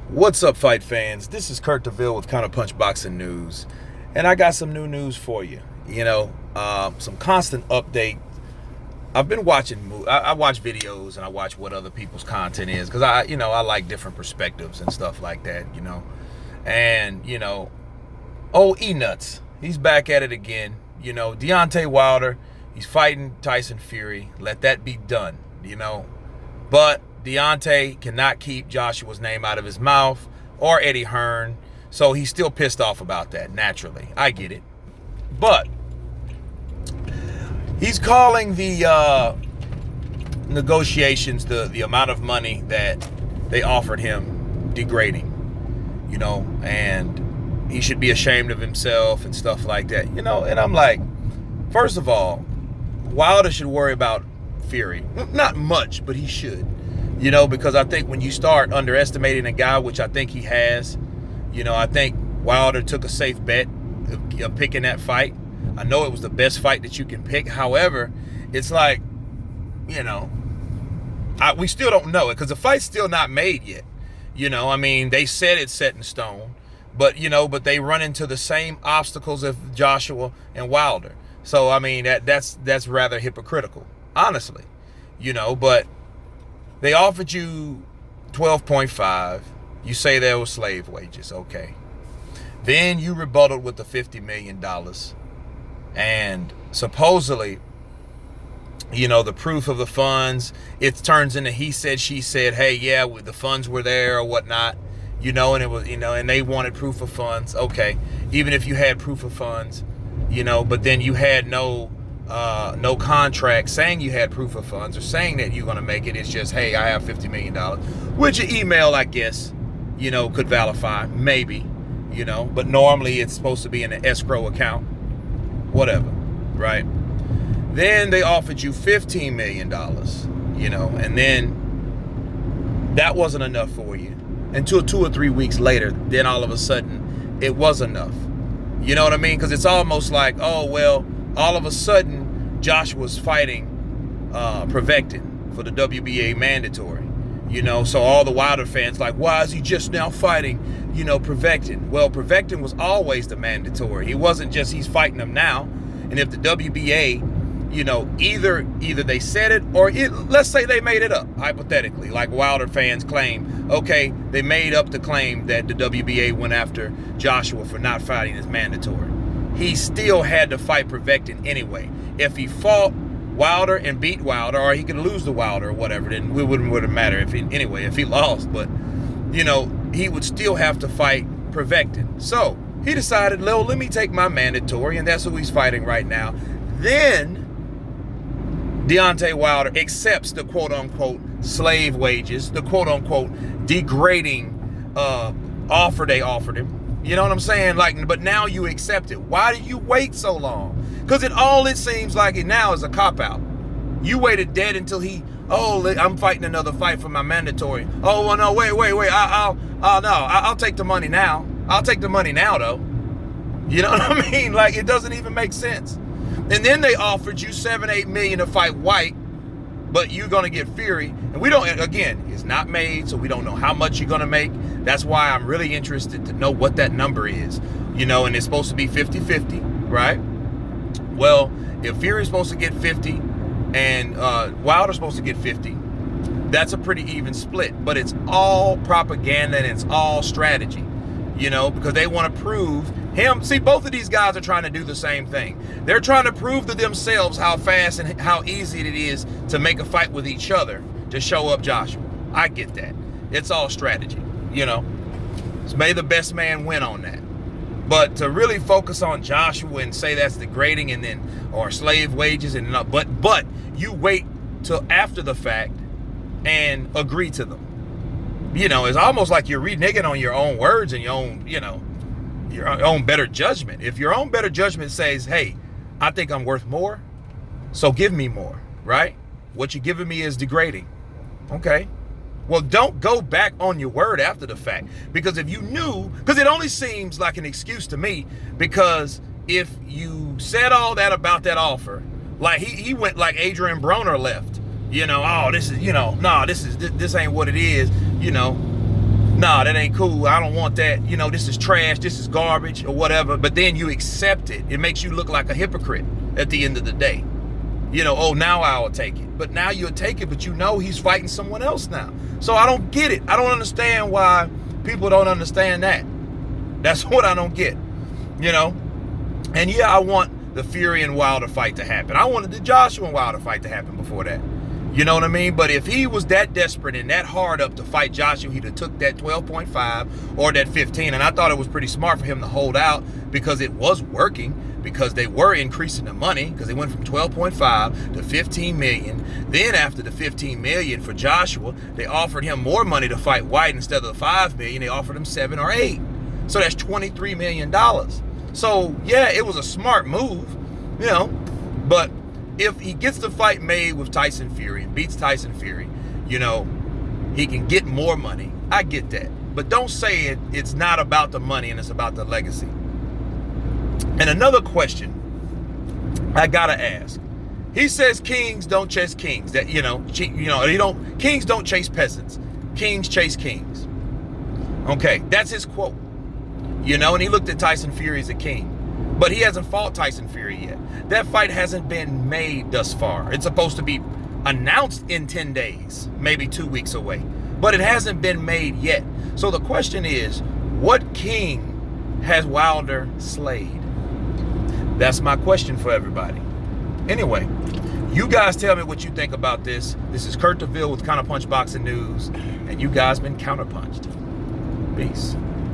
What's up, fight fans? This is Kurt DeVille with Counterpunch Boxing News, and I got some new news for you. Some constant update. I've been watching. I watch videos and I watch what other people's content is because I like different perspectives and stuff like that. Old E Nuts, he's back at it again. Deontay Wilder, he's fighting Tyson Fury. Let that be done. But Deontay cannot keep Joshua's name out of his mouth or Eddie Hearn, so he's still pissed off about that, naturally. I get it. But he's calling the negotiations, the amount of money that they offered him, degrading, and he should be ashamed of himself and stuff like that, and I'm like, first of all, Wilder should worry about Fury. Not much, but he should. Because I think when you start underestimating a guy, which I think he has, I think Wilder took a safe bet of picking that fight. I know it was the best fight that you can pick. However, it's like, we still don't know it because the fight's still not made yet. They said it's set in stone, but they run into the same obstacles as Joshua and Wilder. So, that's rather hypocritical, honestly, but they offered you 12.5. You say there was slave wages. Okay. Then you rebutted with the $50 million. And supposedly, the proof of the funds, it turns into he said, she said, hey, yeah, the funds were there or whatnot, and it was, and they wanted proof of funds. Okay. Even if you had proof of funds, but then you had no contract saying you had proof of funds or saying that you're going to make it. It's just, hey, I have $50 million, which your email, I guess, could validate, maybe, but normally it's supposed to be in an escrow account, whatever, right? Then they offered you $15 million, and then that wasn't enough for you until 2 or 3 weeks later. Then all of a sudden it was enough. You know what I mean? Because it's almost like, oh, well, all of a sudden, Joshua's fighting Prevectin for the WBA mandatory. So all the Wilder fans like, why is he just now fighting, Prevectin? Well, Prevectin was always the mandatory. It wasn't just he's fighting him now. And if the WBA, either they said it or let's say they made it up, hypothetically, like Wilder fans claim, okay, they made up the claim that the WBA went after Joshua for not fighting his mandatory. He still had to fight Prevectin anyway. If he fought Wilder and beat Wilder, or he could lose to Wilder or whatever, then it wouldn't matter if he lost. But, he would still have to fight Prevectin. So he decided, let me take my mandatory, and that's who he's fighting right now. Then Deontay Wilder accepts the quote-unquote slave wages, the quote-unquote degrading offer they offered him. You know what I'm saying? But now you accept it. Why did you wait so long? Because it seems like it now is a cop-out. You waited dead until I'm fighting another fight for my mandatory. Oh, well, no, wait. I'll take the money now. I'll take the money now, though. You know what I mean? It doesn't even make sense. And then they offered you $7-8 million to fight White, but you're going to get Fury. And we don't, again, it's not made, so we don't know how much you're going to make. That's why I'm really interested to know what that number is. And it's supposed to be 50-50, right? Well, if Fury's supposed to get 50 and Wilder's supposed to get 50, that's a pretty even split. But it's all propaganda and it's all strategy, because they want to prove him. See, both of these guys are trying to do the same thing. They're trying to prove to themselves how fast and how easy it is to make a fight with each other to show up Joshua. I get that. It's all strategy, So may the best man win on that. But to really focus on Joshua and say that's degrading and then, or slave wages and but you wait till after the fact and agree to them. It's almost like you're reneging on your own words and your own, your own better judgment. If your own better judgment says, hey, I think I'm worth more, so give me more, right? What you're giving me is degrading. Okay. Well, don't go back on your word after the fact. Because if you knew, because it only seems like an excuse to me, because if you said all that about that offer, like he went like Adrian Broner left, this is, this ain't what it is, nah, that ain't cool. I don't want that. You know, this is trash. This is garbage or whatever. But then you accept it. It makes you look like a hypocrite at the end of the day. You know, oh, now I'll take it. But now you'll take it, but you know he's fighting someone else now. So I don't get it. I don't understand why people don't understand that. That's what I don't get, you know. And yeah, I want the Fury and Wilder fight to happen. I wanted the Joshua and Wilder fight to happen before that. You know what I mean? But if he was that desperate and that hard up to fight Joshua, he'd have took that 12.5 or that 15. And I thought it was pretty smart for him to hold out because it was working, because they were increasing the money, because they went from 12.5 to 15 million. Then after the 15 million for Joshua, they offered him more money to fight White. Instead of the 5 million, they offered him 7 or 8. So that's $23 million. So yeah, it was a smart move, you know, but if he gets the fight made with Tyson Fury and beats Tyson Fury, you know, he can get more money. I get that. But don't say it's not about the money and it's about the legacy. And another question I gotta ask. He says kings don't chase kings. That kings don't chase peasants. Kings chase kings. Okay, that's his quote. You know, and he looked at Tyson Fury as a king. But he hasn't fought Tyson Fury yet. That fight hasn't been made thus far. It's supposed to be announced in 10 days, maybe 2 weeks away. But it hasn't been made yet. So the question is, what king has Wilder slayed? That's my question for everybody. Anyway, you guys tell me what you think about this. This is Kurt DeVille with Counterpunch Boxing News, and you guys been counterpunched. Peace.